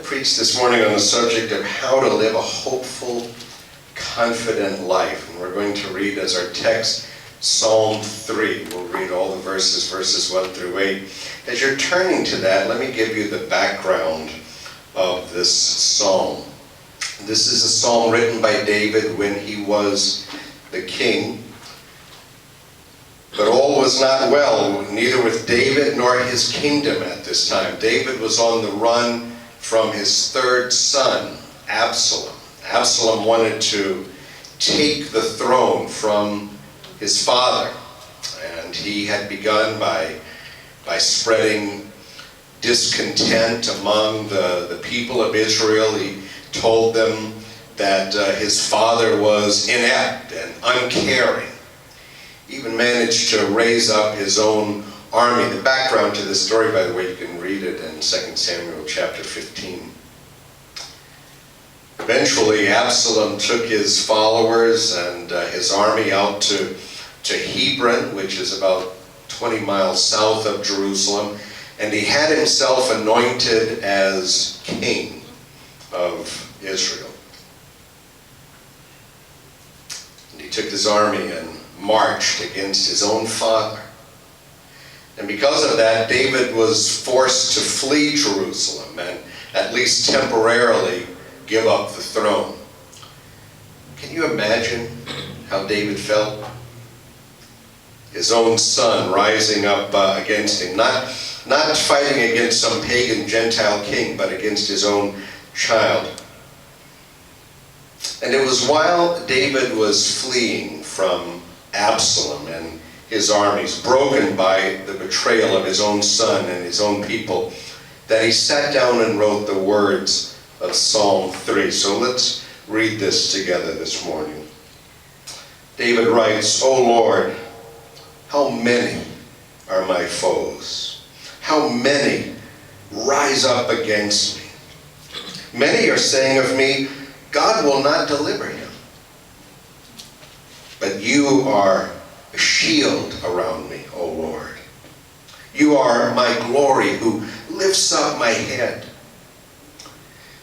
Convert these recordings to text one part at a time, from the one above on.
preach this morning on the subject of how to live a hopeful, confident life. And we're going to read as our text Psalm 3. We'll read all the verses 1 through 8. As you're turning to that, let me give you the background of this psalm. This is a psalm written by David when he was the king. But all was not well, neither with David nor his kingdom at this time. David was on the run from his third son, Absalom. Absalom wanted to take the throne from his father. And he had begun by spreading discontent among the people of Israel. He told them that his father was inept and uncaring. Even managed to raise up his own army. The background to this story, by the way, you can read it in 2 Samuel chapter 15. Eventually, Absalom took his followers and his army out to Hebron, which is about 20 miles south of Jerusalem, and he had himself anointed as king of Israel. And he took his army and marched against his own father. And because of that, David was forced to flee Jerusalem and at least temporarily give up the throne. Can you imagine how David felt? His own son rising up against him, not fighting against some pagan Gentile king, but against his own child. And it was while David was fleeing from Absalom and his armies, broken by the betrayal of his own son and his own people, that he sat down and wrote the words of Psalm 3. So let's read this together this morning. David writes, "O Lord, how many are my foes? How many rise up against me? Many are saying of me, God will not deliver him. But you are a shield around me, O Lord. You are my glory who lifts up my head.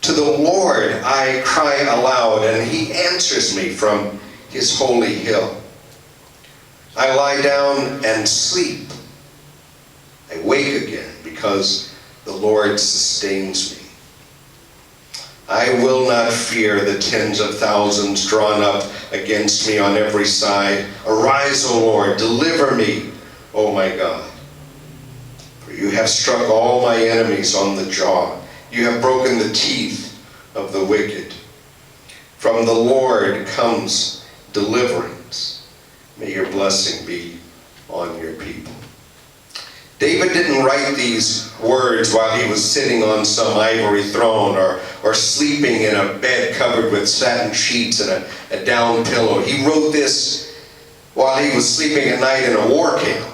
To the Lord I cry aloud, and he answers me from his holy hill. I lie down and sleep. I wake again because the Lord sustains me. I will not fear the tens of thousands drawn up against me on every side. Arise, O Lord, deliver me, O my God. For you have struck all my enemies on the jaw. You have broken the teeth of the wicked. From the Lord comes deliverance. May your blessing be on your people." David didn't write these words while he was sitting on some ivory throne or sleeping in a bed covered with satin sheets and a down pillow. He wrote this while he was sleeping at night in a war camp,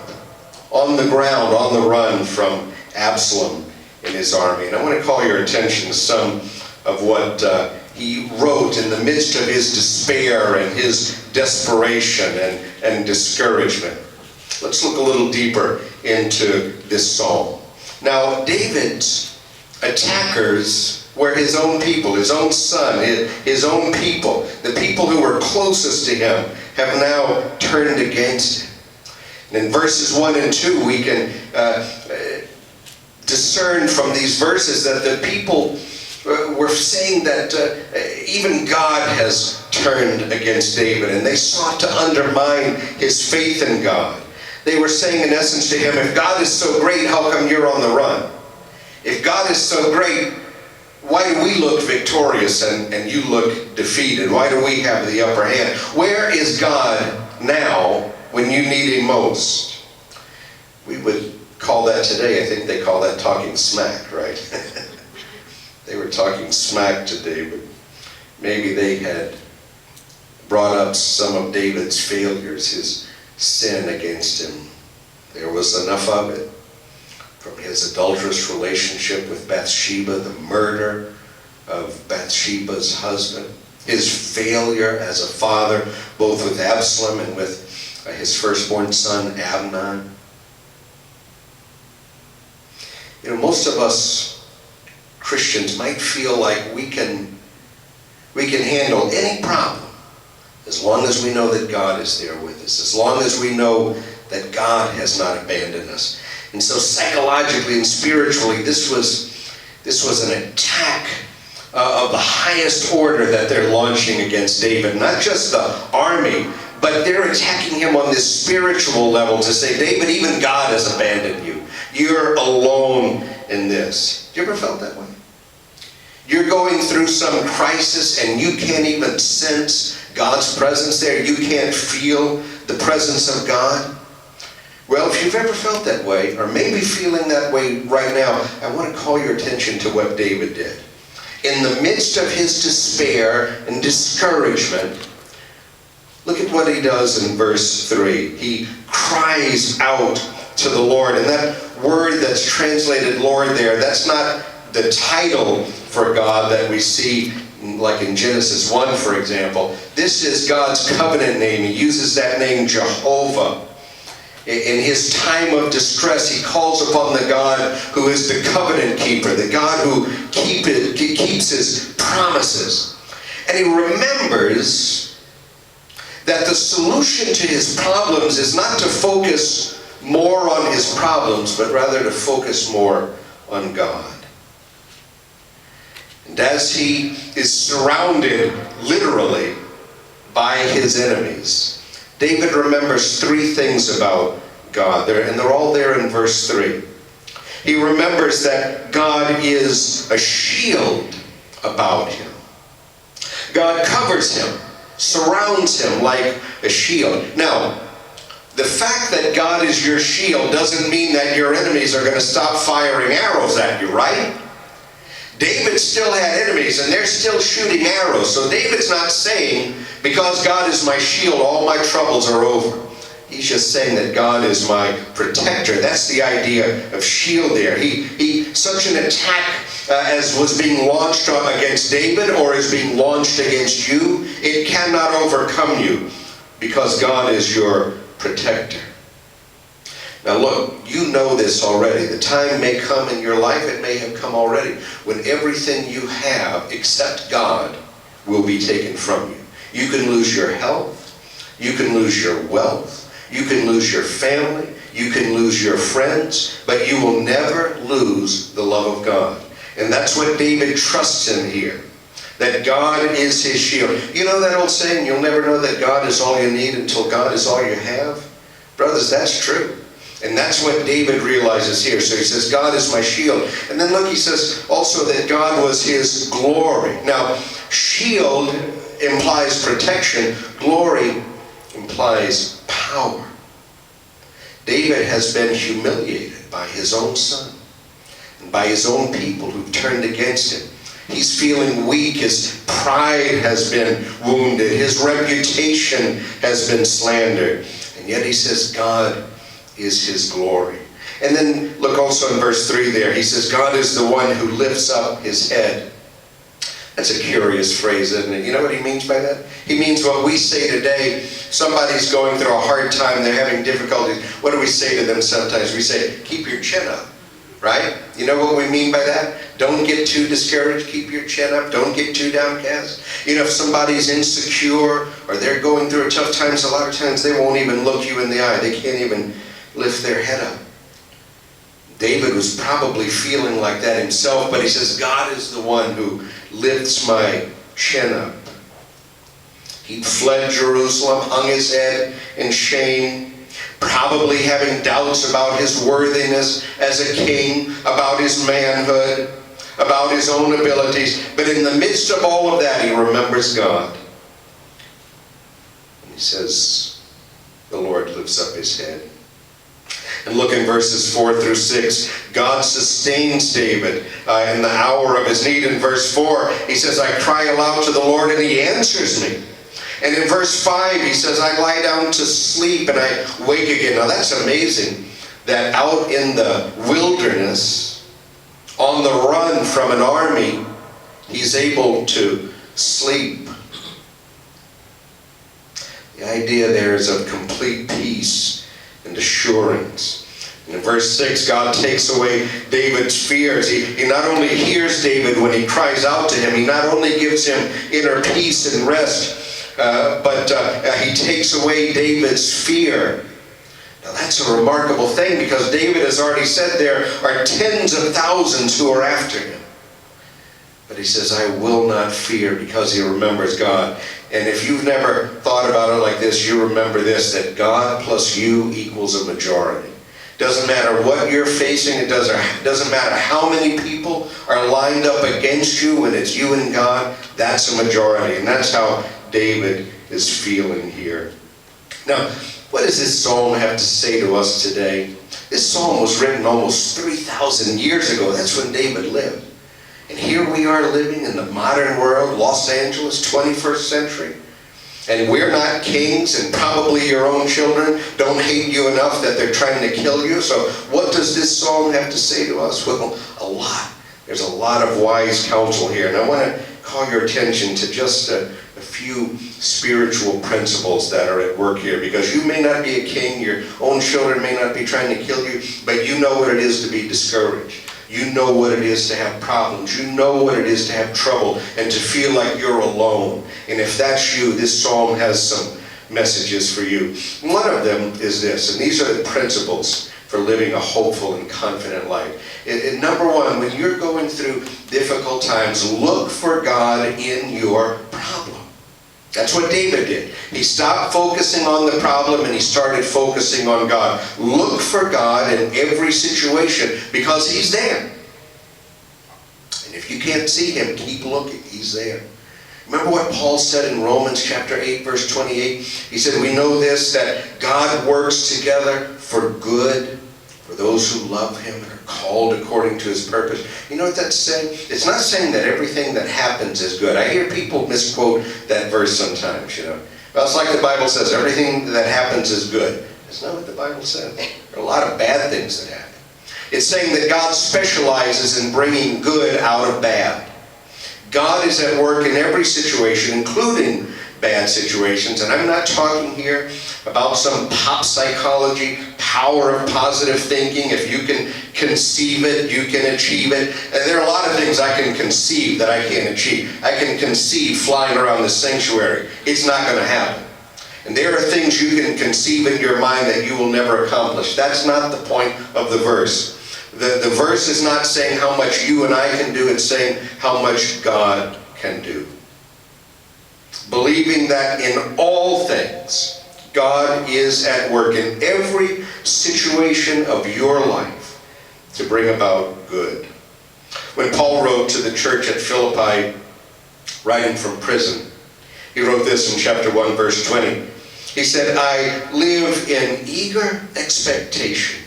on the ground, on the run from Absalom and his army. And I want to call your attention to some of what he wrote in the midst of his despair and his desperation and discouragement. Let's look a little deeper into this psalm. Now, David's attackers were his own people, his own son, his own people. The people who were closest to him have now turned against him. And in verses 1 and 2, we can discern from these verses that the people were saying that even God has turned against David, and they sought to undermine his faith in God. They were saying in essence to him, if God is so great, how come you're on the run? If God is so great, why do we look victorious and you look defeated? Why do we have the upper hand? Where is God now when you need him most? We would call that today, I think they call that talking smack, right? They were talking smack to David. Maybe they had brought up some of David's failures, his sin against him. There was enough of it. From his adulterous relationship with Bathsheba, the murder of Bathsheba's husband, his failure as a father, both with Absalom and with his firstborn son, Amnon. You know, most of us Christians might feel like we can handle any problem as long as we know that God is there with us, as long as we know that God has not abandoned us. And so psychologically and spiritually, this was an attack of the highest order that they're launching against David. Not just the army, but they're attacking him on this spiritual level to say, David, even God has abandoned you. You're alone in this. You ever felt that way? You're going through some crisis and you can't even sense God's presence there. You can't feel the presence of God. Well, if you've ever felt that way, or maybe feeling that way right now, I want to call your attention to what David did. In the midst of his despair and discouragement, look at what he does in verse 3. He cries out to the Lord. And that word that's translated Lord there, that's not the title for God that we see like in Genesis 1, for example. This is God's covenant name. He uses that name Jehovah. In his time of distress, he calls upon the God who is the covenant keeper, the God who keeps his promises. And he remembers that the solution to his problems is not to focus more on his problems, but rather to focus more on God. And as he is surrounded, literally, by his enemies, David remembers three things about God, and they're all there in verse 3. He remembers that God is a shield about him. God covers him, surrounds him like a shield. Now, the fact that God is your shield doesn't mean that your enemies are going to stop firing arrows at you, right? David still had enemies, and they're still shooting arrows. So David's not saying, because God is my shield, all my troubles are over. He's just saying that God is my protector. That's the idea of shield there. Such an attack as was being launched against David or is being launched against you, it cannot overcome you because God is your protector. Now look, you know this already. The time may come in your life, it may have come already, when everything you have except God will be taken from you. You can lose your health, you can lose your wealth, you can lose your family, you can lose your friends, but you will never lose the love of God. And that's what David trusts in here, that God is his shield. You know that old saying, you'll never know that God is all you need until God is all you have? Brothers, that's true. And that's what David realizes here. So he says, God is my shield. And then look, he says also that God was his glory. Now, shield implies protection. Glory implies power. David has been humiliated by his own son and by his own people who've turned against him. He's feeling weak. His pride has been wounded. His reputation has been slandered. And yet he says God is his glory. And then look also in verse 3 there. He says God is the one who lifts up his head. That's a curious phrase, isn't it? You know what he means by that? He means what we say today. Somebody's going through a hard time. They're having difficulties. What do we say to them sometimes? We say, keep your chin up. Right? You know what we mean by that? Don't get too discouraged. Keep your chin up. Don't get too downcast. You know, if somebody's insecure or they're going through tough times, a lot of times they won't even look you in the eye. They can't even lift their head up. David was probably feeling like that himself, but he says, God is the one who lifts my chin up. He fled Jerusalem, hung his head in shame, probably having doubts about his worthiness as a king, about his manhood, about his own abilities. But in the midst of all of that, he remembers God. And he says, the Lord lifts up his head. And look in verses 4 through 6. God sustains David in the hour of his need. In verse 4, he says, I cry aloud to the Lord and he answers me. And in verse 5, he says, I lie down to sleep and I wake again. Now that's amazing that out in the wilderness, on the run from an army, he's able to sleep. The idea there is of complete peace and assurance. In verse 6, God takes away David's fears. He not only hears David when he cries out to him, he not only gives him inner peace and rest, but he takes away David's fear. Now that's a remarkable thing, because David has already said there are tens of thousands who are after him. But he says, I will not fear, because he remembers God. And if you've never thought about it like this, you remember this, that God plus you equals a majority. Doesn't matter what you're facing, it doesn't matter how many people are lined up against you. When it's you and God, that's a majority. And that's how David is feeling here. Now, what does this psalm have to say to us today? This psalm was written almost 3,000 years ago. That's when David lived. And here we are living in the modern world, Los Angeles, 21st century. And we're not kings, and probably your own children don't hate you enough that they're trying to kill you. So what does this psalm have to say to us? Well, a lot. There's a lot of wise counsel here. And I want to call your attention to just a few spiritual principles that are at work here. Because you may not be a king, your own children may not be trying to kill you, but you know what it is to be discouraged. You know what it is to have problems. You know what it is to have trouble and to feel like you're alone. And if that's you, this psalm has some messages for you. One of them is this, and these are the principles for living a hopeful and confident life. Number one, when you're going through difficult times, look for God in your problem. That's what David did. He stopped focusing on the problem and he started focusing on God. Look for God in every situation, because he's there. And if you can't see him, keep looking. He's there. Remember what Paul said in Romans chapter 8, verse 28? He said, we know this, that God works together for good for those who love him and are called according to his purpose. You know what that's saying? It's not saying that everything that happens is good. I hear people misquote that verse sometimes, Well, it's like the Bible says, everything that happens is good. That's not what the Bible says. There are a lot of bad things that happen. It's saying that God specializes in bringing good out of bad. God is at work in every situation, including bad situations. And I'm not talking here about some pop psychology, power of positive thinking. If you can conceive it, you can achieve it. And there are a lot of things I can conceive that I can't achieve. I can conceive flying around the sanctuary. It's not going to happen. And there are things you can conceive in your mind that you will never accomplish. That's not the point of the verse. The verse is not saying how much you and I can do. It's saying how much God can do. Believing that in all things, God is at work in every situation of your life to bring about good. When Paul wrote to the church at Philippi, writing from prison, he wrote this in chapter 1, verse 20. He said, I live in eager expectation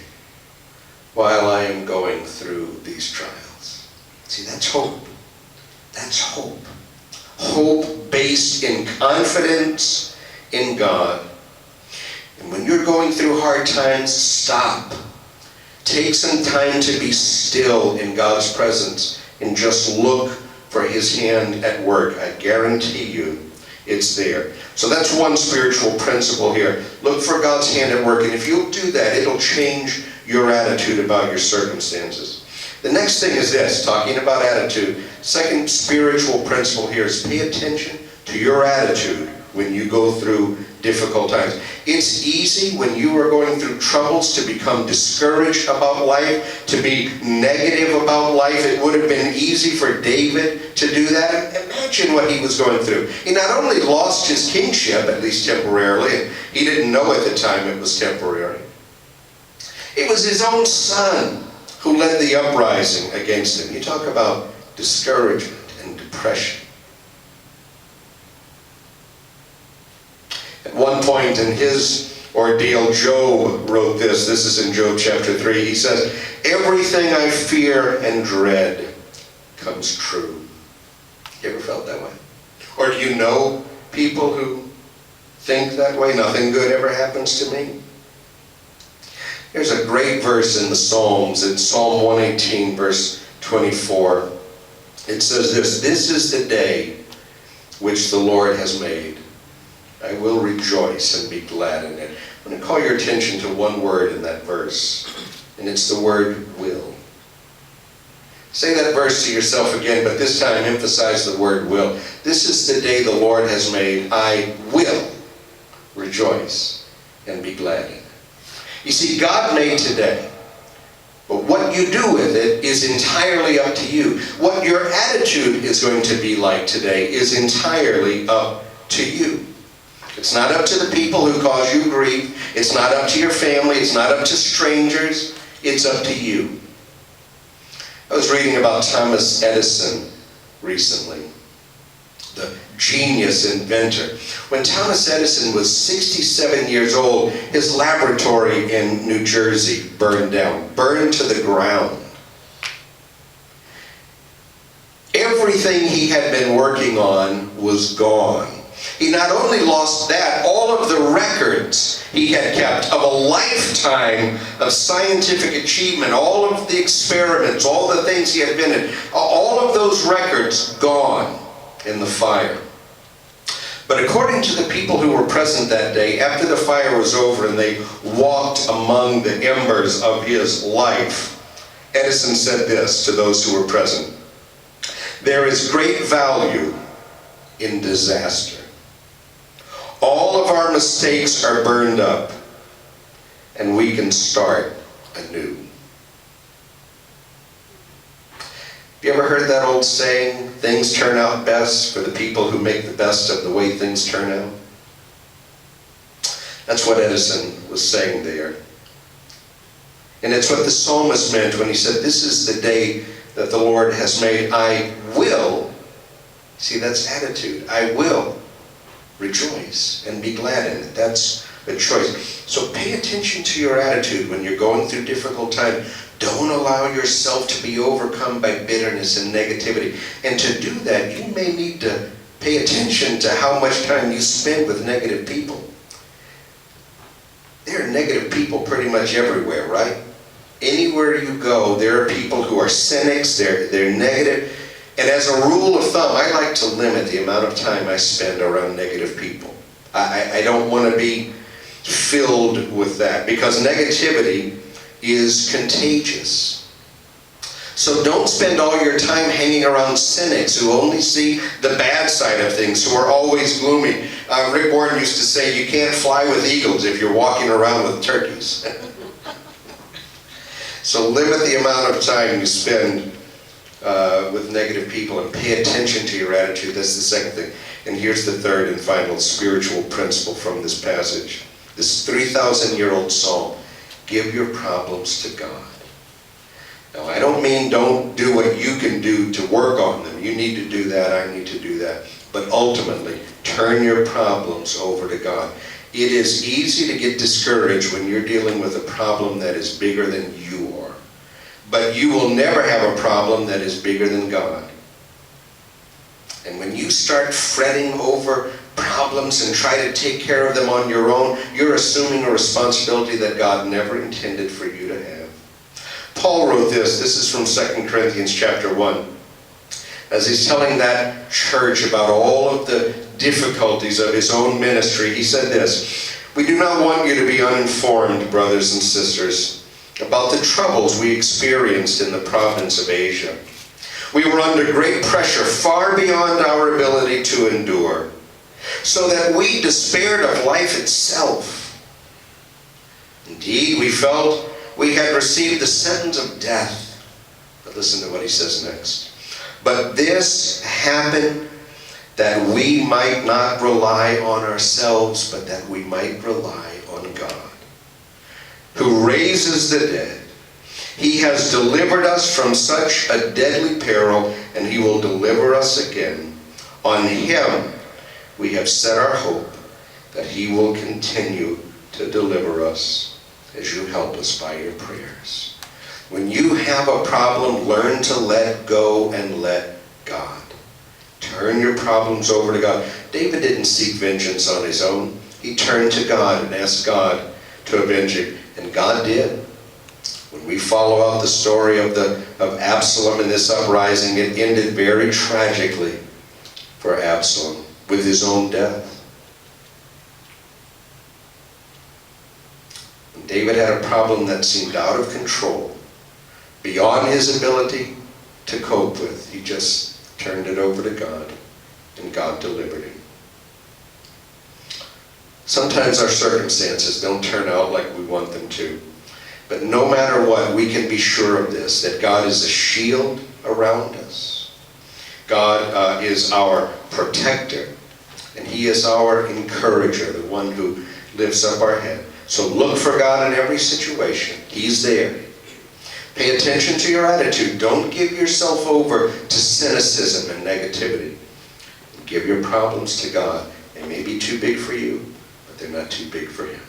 while I am going through these trials. See, that's hope. That's hope. Hope based in confidence in God. And when you're going through hard times, stop. Take some time to be still in God's presence and just look for his hand at work. I guarantee you it's there. So that's one spiritual principle here. Look for God's hand at work. And if you'll do that, it'll change your attitude about your circumstances. The next thing is this, talking about attitude. Second spiritual principle here is pay attention to your attitude when you go through difficult times. It's easy when you are going through troubles to become discouraged about life, to be negative about life. It would have been easy for David to do that. Imagine what he was going through. He not only lost his kingship, at least temporarily, and he didn't know at the time it was temporary. It was his own son who led the uprising against him. You talk about discouragement and depression. At one point in his ordeal, Job wrote this. This is in Job chapter 3. He says, everything I fear and dread comes true. You ever felt that way? Or do you know people who think that way? Nothing good ever happens to me. There's a great verse in the Psalms. It's Psalm 118, verse 24. It says this, this is the day which the Lord has made. I will rejoice and be glad in it. I'm going to call your attention to one word in that verse. And it's the word will. Say that verse to yourself again, but this time emphasize the word will. This is the day the Lord has made. I will rejoice and be glad in it. You see, God made today. But what you do with it is entirely up to you. What your attitude is going to be like today is entirely up to you. It's not up to the people who cause you grief. It's not up to your family. It's not up to strangers. It's up to you. I was reading about Thomas Edison recently, the genius inventor. When Thomas Edison was 67 years old, his laboratory in New Jersey burned down, burned to the ground. Everything he had been working on was gone. He not only lost that, all of the records he had kept of a lifetime of scientific achievement, all of the experiments, all the things he had been in, all of those records gone in the fire. But according to the people who were present that day, after the fire was over and they walked among the embers of his life, Edison said this to those who were present: "There is great value in disaster. All of our mistakes are burned up, and we can start anew." Have you ever heard that old saying, things turn out best for the people who make the best of the way things turn out? That's what Edison was saying there. And it's what the psalmist meant when he said, "This is the day that the Lord has made. I will," see, that's attitude, "I will rejoice and be glad in it." That's a choice. So pay attention to your attitude when you're going through difficult times. Don't allow yourself to be overcome by bitterness and negativity. And to do that, you may need to pay attention to how much time you spend with negative people. There are negative people pretty much everywhere, right? Anywhere you go, there are people who are cynics, they're negative. And as a rule of thumb, I like to limit the amount of time I spend around negative people. I don't want to be filled with that, because negativity is contagious. So don't spend all your time hanging around cynics who only see the bad side of things, who are always gloomy. Rick Warren used to say, you can't fly with eagles if you're walking around with turkeys. So limit the amount of time you spend with negative people and pay attention to your attitude. That's the second thing. And here's the third and final spiritual principle from this passage. This 3,000-year-old psalm. Give your problems to God. Now, I don't mean don't do what you can do to work on them. You need to do that. I need to do that. But ultimately, turn your problems over to God. It is easy to get discouraged when you're dealing with a problem that is bigger than you are. But you will never have a problem that is bigger than God. And when you start fretting over problems and try to take care of them on your own, you're assuming a responsibility that God never intended for you to have. Paul wrote this. This is from 2 Corinthians chapter 1. As he's telling that church about all of the difficulties of his own ministry, he said this: "We do not want you to be uninformed, brothers and sisters, about the troubles we experienced in the province of Asia. We were under great pressure, far beyond our ability to endure, so that we despaired of life itself. Indeed, we felt we had received the sentence of death." But listen to what he says next. "But this happened that we might not rely on ourselves, but that we might rely on God, who raises the dead. He has delivered us from such a deadly peril, and he will deliver us again. On him we have set our hope that he will continue to deliver us as you help us by your prayers." When you have a problem, learn to let go and let God. Turn your problems over to God. David didn't seek vengeance on his own. He turned to God and asked God to avenge him, and God did. When we follow out the story of Absalom in this uprising, it ended very tragically for Absalom with his own death. David had a problem that seemed out of control, beyond his ability to cope with. He just turned it over to God, and God delivered him. Sometimes our circumstances don't turn out like we want them to. But no matter what, we can be sure of this, that God is a shield around us. God is our protector, and He is our encourager, the one who lifts up our head. So look for God in every situation. He's there. Pay attention to your attitude. Don't give yourself over to cynicism and negativity. Give your problems to God. They may be too big for you, but they're not too big for Him.